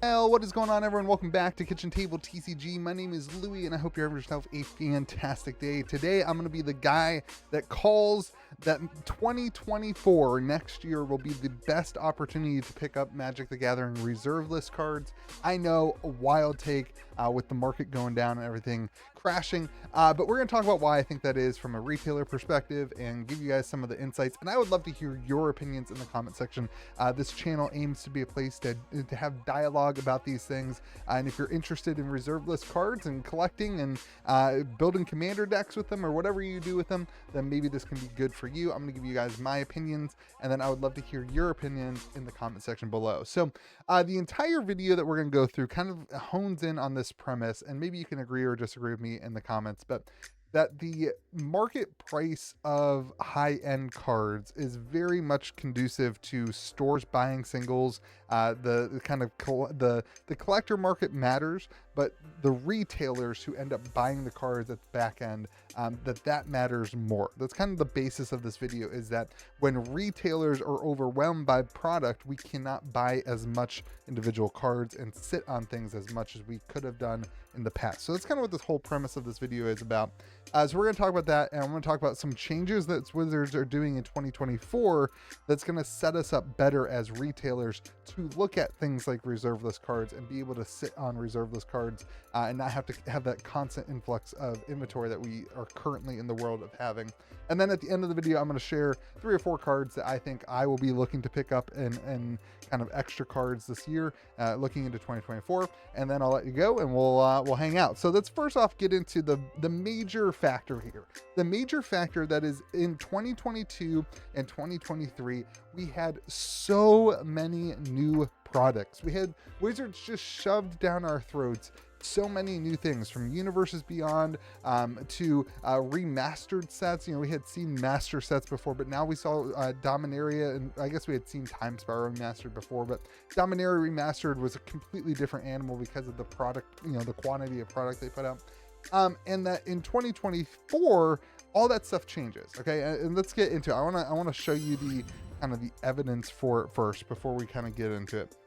Well, what is going on, everyone? Welcome back to Kitchen Table TCG. My name is Louie, and I hope you're having yourself a fantastic day. Today, I'm going to be the guy that calls that 2024, next year, will be the best opportunity to pick up Magic the Gathering reserve list cards. I know, a wild take with the market going down and everything crashing, but we're going to talk about why I think that is from a retailer perspective and give you guys some of the insights. And I would love to hear your opinions in the comment section. This channel aims to be a place to have dialogue about these things, and if you're interested in reserve list cards and collecting and building commander decks with them or whatever you do with them, then maybe this can be good for you. I'm going to give you guys my opinions, and then I would love to hear your opinions in the comment section below. So the entire video that we're going to go through kind of hones in on this premise, and maybe you can agree or disagree with me in the comments, but that the market price of high-end cards is very much conducive to stores buying singles. The collector market matters, but the retailers who end up buying the cards at the back end, that matters more. That's kind of the basis of this video, is that when retailers are overwhelmed by product, we cannot buy as much individual cards and sit on things as much as we could have done in the past. So that's kind of what this whole premise of this video is about. So we're going to talk about that, and I'm going to talk about some changes that Wizards are doing in 2024 that's going to set us up better as retailers to look at things like reserve list cards and be able to sit on reserve list cards and not have to have that constant influx of inventory that we are currently in the world of having. And then at the end of the video, I'm going to share 3 or 4 cards that I think I will be looking to pick up and kind of extra cards this year, looking into 2024. And then I'll let you go, and we'll hang out. So let's first off get into the major factor here. The major factor that is in 2022 and 2023, we had so many new products. We had Wizards just shoved down our throats so many new things, from Universes Beyond to remastered sets. You know, we had seen master sets before, but now we saw Dominaria, and I guess we had seen Time Spiral remastered before, but Dominaria remastered was a completely different animal because of the product, you know, the quantity of product they put out. And that in 2024, all that stuff changes. Okay, and let's get into it. I want to show you the kind of the evidence for it first before we kind of get into it.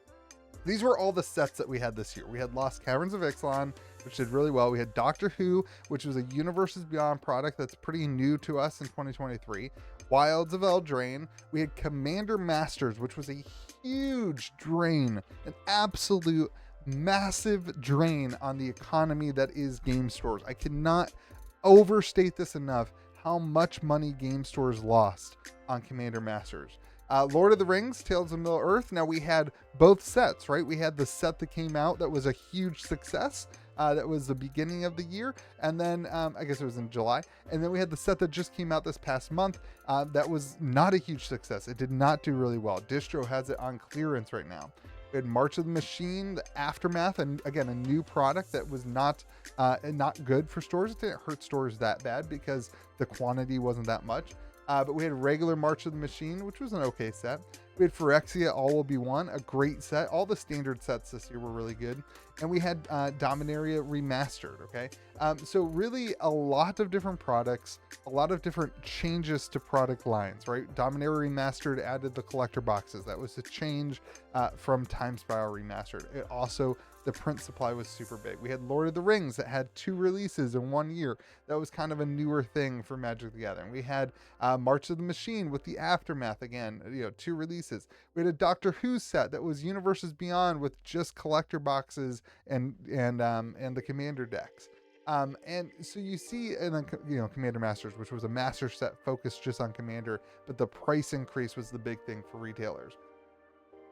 These were all the sets that we had this year. We had Lost Caverns of Ixalan, which did really well. We had Doctor Who, which was a Universes Beyond product that's pretty new to us in 2023. Wilds of Eldraine. We had Commander Masters, which was a huge drain, an absolute massive drain on the economy that is game stores. I cannot overstate this enough, how much money game stores lost on Commander Masters. Lord of the Rings, Tales of Middle-earth. Now we had both sets, right? We had the set that came out that was a huge success. That was the beginning of the year. And then I guess it was in July. And then we had the set that just came out this past month. That was not a huge success. It did not do really well. Distro has it on clearance right now. We had March of the Machine, the Aftermath, and again, a new product that was not good for stores. It didn't hurt stores that bad because the quantity wasn't that much. But we had regular March of the Machine, which was an okay set. We had Phyrexia, All Will Be One, a great set. All the standard sets this year were really good. And we had Dominaria Remastered, okay? So really a lot of different products, a lot of different changes to product lines, right? Dominaria Remastered added the collector boxes. That was a change from Time Spiral Remastered. It also, the print supply was super big. We had Lord of the Rings that had 2 releases in 1 year. That was kind of a newer thing for Magic the Gathering. We had March of the Machine with the Aftermath, again, you know, 2 releases. We had a Doctor Who set that was Universes Beyond with just collector boxes and the commander decks. And so you see, and then, you know, Commander Masters, which was a master set focused just on Commander, but the price increase was the big thing for retailers.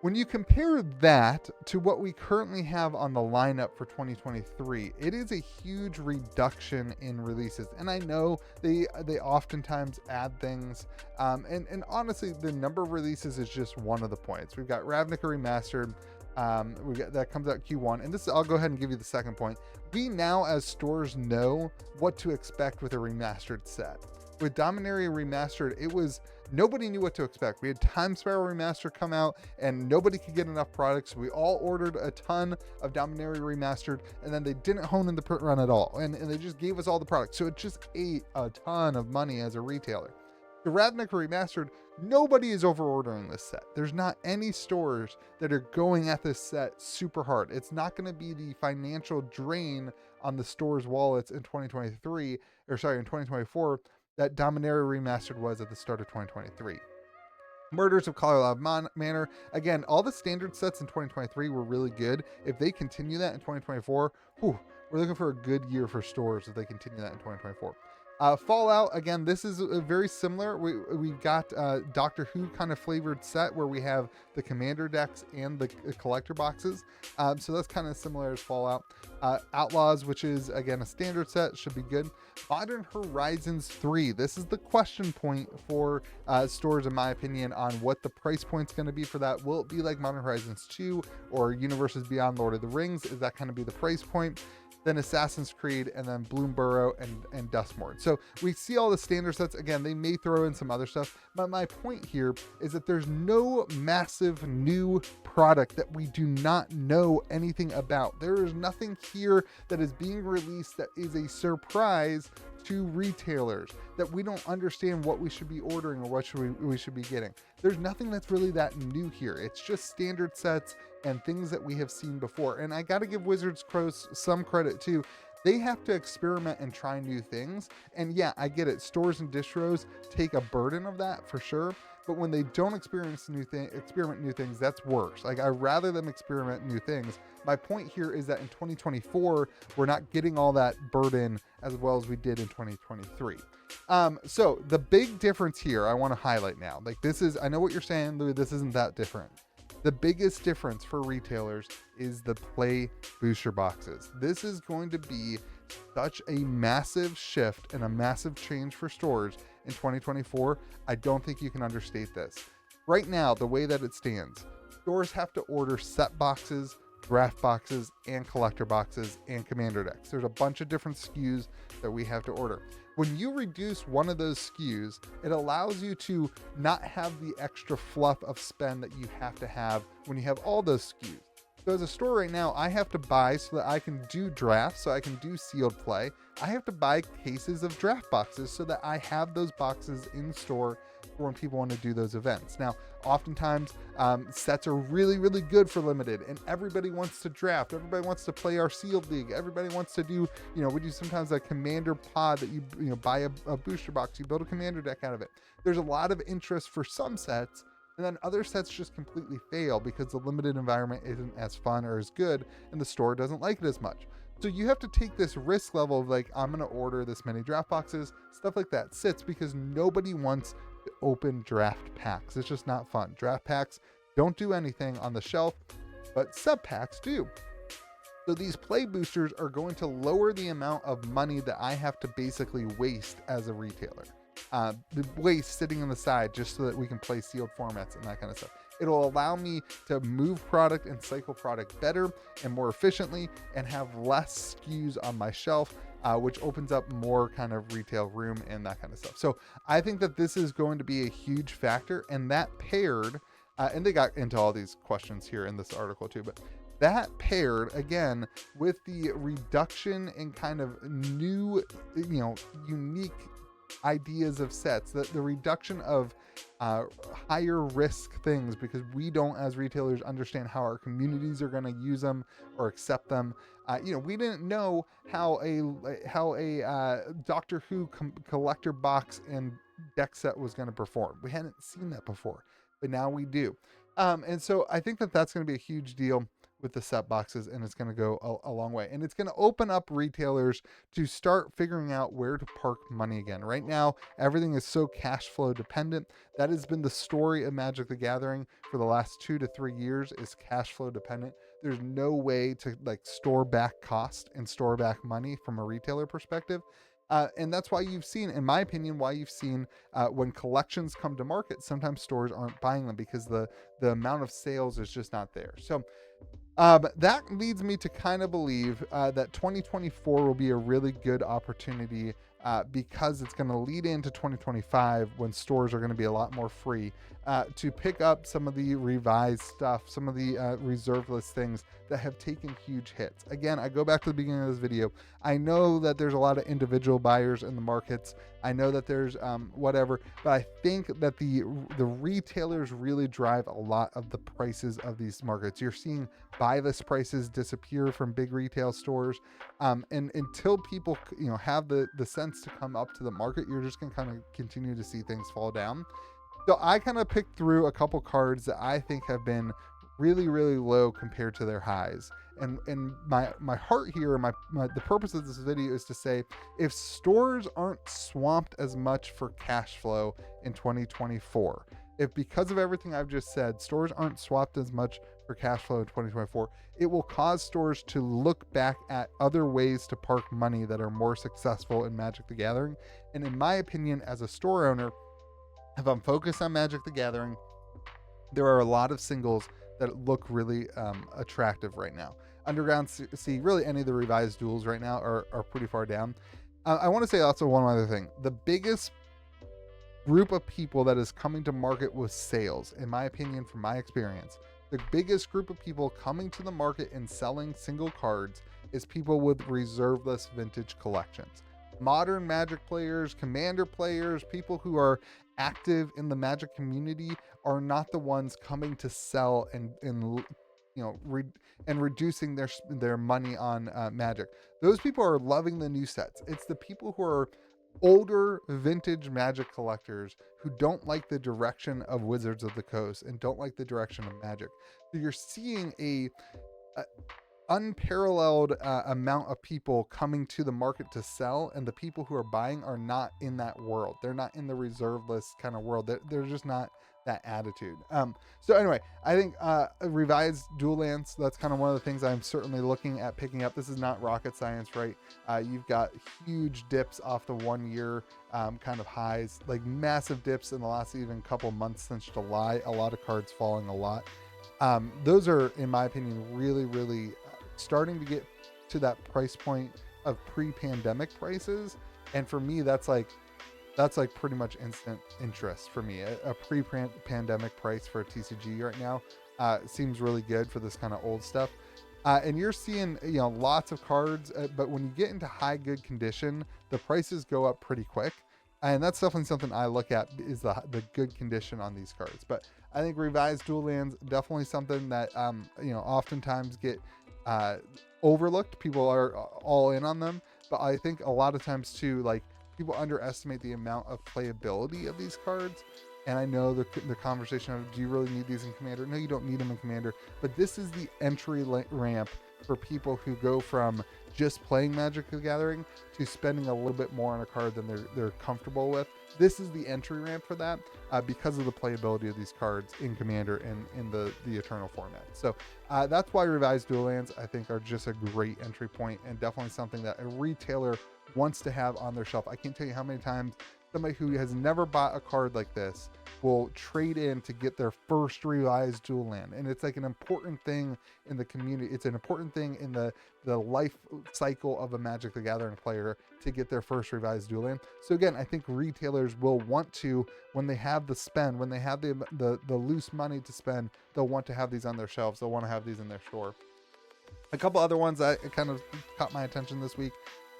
When you compare that to what we currently have on the lineup for 2023, it is a huge reduction in releases. And I know they oftentimes add things. And honestly, the number of releases is just one of the points. We've got Ravnica Remastered. That comes out Q1. And this, I'll go ahead and give you the second point. We now, as stores, know what to expect with a remastered set. With Dominaria Remastered, it was, nobody knew what to expect. We had Time Spiral Remastered come out and nobody could get enough products. We all ordered a ton of Dominaria Remastered, and then they didn't hone in the print run at all. And they just gave us all the products. So it just ate a ton of money as a retailer. The Ravnica Remastered, nobody is over ordering this set. There's not any stores that are going at this set super hard. It's not going to be the financial drain on the store's wallets in 2024 that Dominaria Remastered was at the start of 2023. Murders of Carlisle Manor. Again, all the standard sets in 2023 were really good. If they continue that in 2024, we're looking for a good year for stores if they continue that in 2024. Fallout, again, this is very similar. We've got Doctor Who kind of flavored set where we have the commander decks and the collector boxes. So that's kind of similar as Fallout. Outlaws, which is, again, a standard set, should be good. Modern Horizons 3. This is the question point for stores, in my opinion, on what the price point's going to be for that. Will it be like Modern Horizons 2 or Universes Beyond Lord of the Rings? Is that kind of be the price point? Then Assassin's Creed, and then Bloomburrow and Dustmort. So we see all the standard sets. Again, they may throw in some other stuff, but my point here is that there's no massive new product that we do not know anything about. There is nothing here that is being released that is a surprise to retailers, that we don't understand what we should be ordering or what we should be getting. There's nothing that's really that new here. It's just standard sets and things that we have seen before. And I got to give Wizards Pros some credit too. They have to experiment and try new things. And yeah, I get it. Stores and distros take a burden of that for sure. But when they don't experiment new things, that's worse. Like, I'd rather them experiment new things. My point here is that in 2024, we're not getting all that burden as well as we did in 2023. So the big difference here I want to highlight now, like, this is, I know what you're saying, Louis, this isn't that different. The biggest difference for retailers is the play booster boxes. This is going to be such a massive shift and a massive change for stores in 2024. I don't think you can understate this. Right now, the way that it stands, stores have to order set boxes, draft boxes, and collector boxes, and commander decks. There's a bunch of different SKUs that we have to order. When you reduce one of those SKUs, it allows you to not have the extra fluff of spend that you have to have when you have all those SKUs. So as a store right now, I have to buy so that I can do drafts, so I can do sealed play. I have to buy cases of draft boxes so that I have those boxes in store for when people want to do those events. Now, oftentimes sets are really, really good for limited, and everybody wants to draft. Everybody wants to play our sealed league. Everybody wants to do, we do sometimes a commander pod that you buy a booster box, you build a commander deck out of it. There's a lot of interest for some sets, and then other sets just completely fail because the limited environment isn't as fun or as good, and the store doesn't like it as much. So you have to take this risk level of like, I'm going to order this many draft boxes, stuff like that sits because nobody wants to open draft packs. It's just not fun. Draft packs don't do anything on the shelf, but sub packs do. So these play boosters are going to lower the amount of money that I have to basically waste as a retailer. The waste sitting on the side just so that we can play sealed formats and that kind of stuff. It'll allow me to move product and cycle product better and more efficiently and have less SKUs on my shelf, which opens up more kind of retail room and that kind of stuff. So I think that this is going to be a huge factor, and that paired, and they got into all these questions here in this article too, but that paired again with the reduction in kind of new, unique ideas of sets, the reduction of higher risk things because we don't as retailers understand how our communities are going to use them or accept them. We didn't know how a Doctor Who collector box and deck set was going to perform. We hadn't seen that before, but now we do. And so I think that that's going to be a huge deal with the set boxes, and it's going to go a long way, and it's going to open up retailers to start figuring out where to park money again. Right now, everything is so cash flow dependent. That has been the story of Magic the Gathering for the last 2 to 3 years, is cash flow dependent. There's no way to like store back cost and store back money from a retailer perspective. And that's why you've seen, in my opinion, when collections come to market, sometimes stores aren't buying them because the amount of sales is just not there. So that leads me to kind of believe that 2024 will be a really good opportunity because it's going to lead into 2025 when stores are going to be a lot more free to pick up some of the revised stuff, some of the reserve list things that have taken huge hits. Again, I go back to the beginning of this video. I know that there's a lot of individual buyers in the markets I know that there's whatever, but I think that the retailers really drive a lot of the prices of these markets. You're seeing buy list prices disappear from big retail stores, and until people have the sense to come up to the market, you're just gonna kind of continue to see things fall down. So I kind of picked through a couple cards that I think have been really, really low compared to their highs. And my heart here, the purpose of this video is to say, if stores aren't swamped as much for cash flow in 2024, if because of everything I've just said, stores aren't swapped as much for cash flow in 2024, it will cause stores to look back at other ways to park money that are more successful in Magic the Gathering. And in my opinion, as a store owner, if I'm focused on Magic the Gathering, there are a lot of singles that look really attractive right now. Underground Sea, really any of the revised duels right now are pretty far down. I want to say also one other thing. The biggest group of people that is coming to market with sales, in my opinion, from my experience, the biggest group of people coming to the market and selling single cards is people with reserveless vintage collections. Modern Magic players, Commander players, people who are active in the Magic community are not the ones coming to sell and reducing their money on Magic. Those people are loving the new sets. It's the people who are older vintage Magic collectors who don't like the direction of Wizards of the Coast and don't like the direction of Magic. So you're seeing a unparalleled amount of people coming to the market to sell, and the people who are buying are not in that world. They're not in the reserve list kind of world. They're just not that attitude. So anyway, I think revised dual lands, that's kind of one of the things I'm certainly looking at picking up. This is not rocket science, right? You've got huge dips off the 1 year kind of highs, like massive dips in the last even couple months since July. A lot of cards falling a lot. Those are, in my opinion, really, really starting to get to that price point of pre-pandemic prices. And for me, that's like pretty much instant interest for me. A pre-pandemic price for a TCG right now seems really good for this kind of old stuff. And you're seeing lots of cards, but when you get into high good condition, the prices go up pretty quick. And that's definitely something I look at, is the good condition on these cards. But I think revised dual lands, definitely something that oftentimes get overlooked. People are all in on them, but I think a lot of times too, like, people underestimate the amount of playability of these cards. And I know the conversation of, do you really need these in Commander? No, you don't need them in Commander, but this is the entry ramp for people who go from just playing Magic the Gathering to spending a little bit more on a card than they're comfortable with. This is the entry ramp for that, because of the playability of these cards in Commander and in the Eternal format. So that's why revised dual lands, I think, are just a great entry point, and definitely something that a retailer wants to have on their shelf. I can't tell you how many times somebody who has never bought a card like this will trade in to get their first revised dual land. And it's like an important thing in the community. It's an important thing in the life cycle of a Magic the Gathering player to get their first revised dual land. So again, I think retailers will want to, when they have the spend, when they have the loose money to spend, they'll want to have these on their shelves. They'll want to have these in their store. A couple other ones that kind of caught my attention this week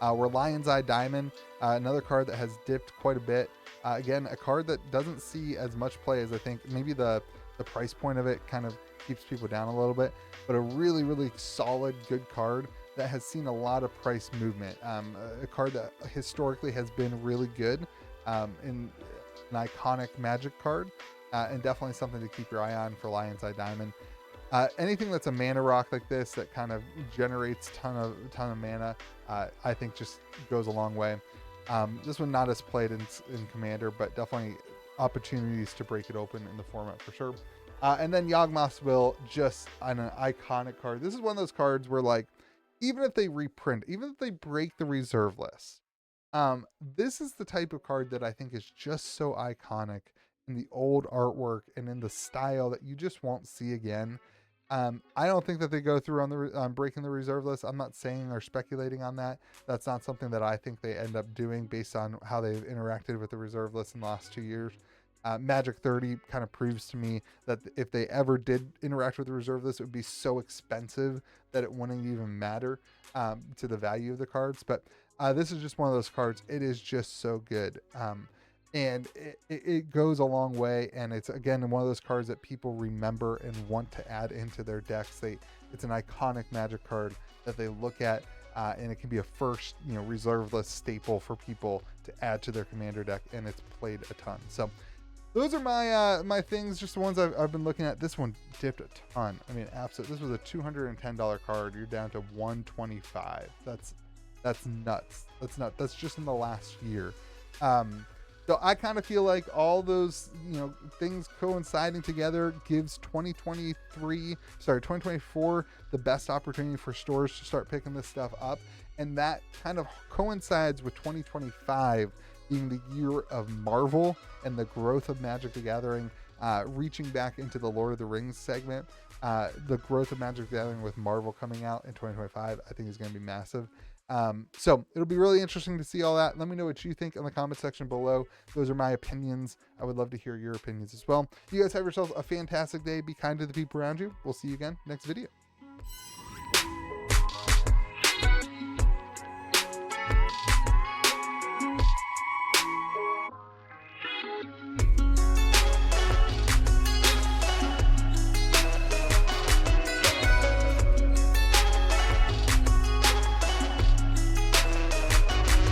were Lion's Eye Diamond, another card that has dipped quite a bit. Again, a card that doesn't see as much play as I think. Maybe the price point of it kind of keeps people down a little bit, but a really, really solid, good card that has seen a lot of price movement. A card that historically has been really good, in an iconic Magic card, and definitely something to keep your eye on for Lion's Eye Diamond. Anything that's a mana rock like this that kind of generates ton of mana, I think just goes a long way. This one not as played in Commander, but definitely opportunities to break it open in the format for sure. And then Yawgmoth's Will, just an iconic card. This is one of those cards where, like, even if they reprint, even if they break the reserve list, this is the type of card that I think is just so iconic in the old artwork and in the style that you just won't see again. I don't think that they go through on breaking the reserve list. I'm not saying or speculating on that. That's not something that I think they end up doing based on how they've interacted with the reserve list in the last 2 years. Magic 30 kind of proves to me that if they ever did interact with the reserve list, it would be so expensive that it wouldn't even matter to the value of the cards. But This is just one of those cards. It is just so good. And it goes a long way, and it's again one of those cards that people remember and want to add into their decks. It's an iconic Magic card that they look at, and it can be a first, reserve list staple for people to add to their commander deck, and it's played a ton. So those are my my things, just the ones I've been looking at. This one dipped a ton. I mean, absolutely. This was a $210 card. You're down to $125. That's nuts. That's nuts. That's just in the last year. So I kind of feel like all those, things coinciding together gives 2024 the best opportunity for stores to start picking this stuff up. And that kind of coincides with 2025 being the year of Marvel and the growth of Magic the Gathering, reaching back into the Lord of the Rings segment. The growth of Magic the Gathering with Marvel coming out in 2025, I think is going to be massive. So it'll be really interesting to see all that. Let me know what you think in the comment section below. Those are my opinions. I would love to hear your opinions as well. You guys have yourselves a fantastic day. Be kind to the people around you. We'll see you again next video.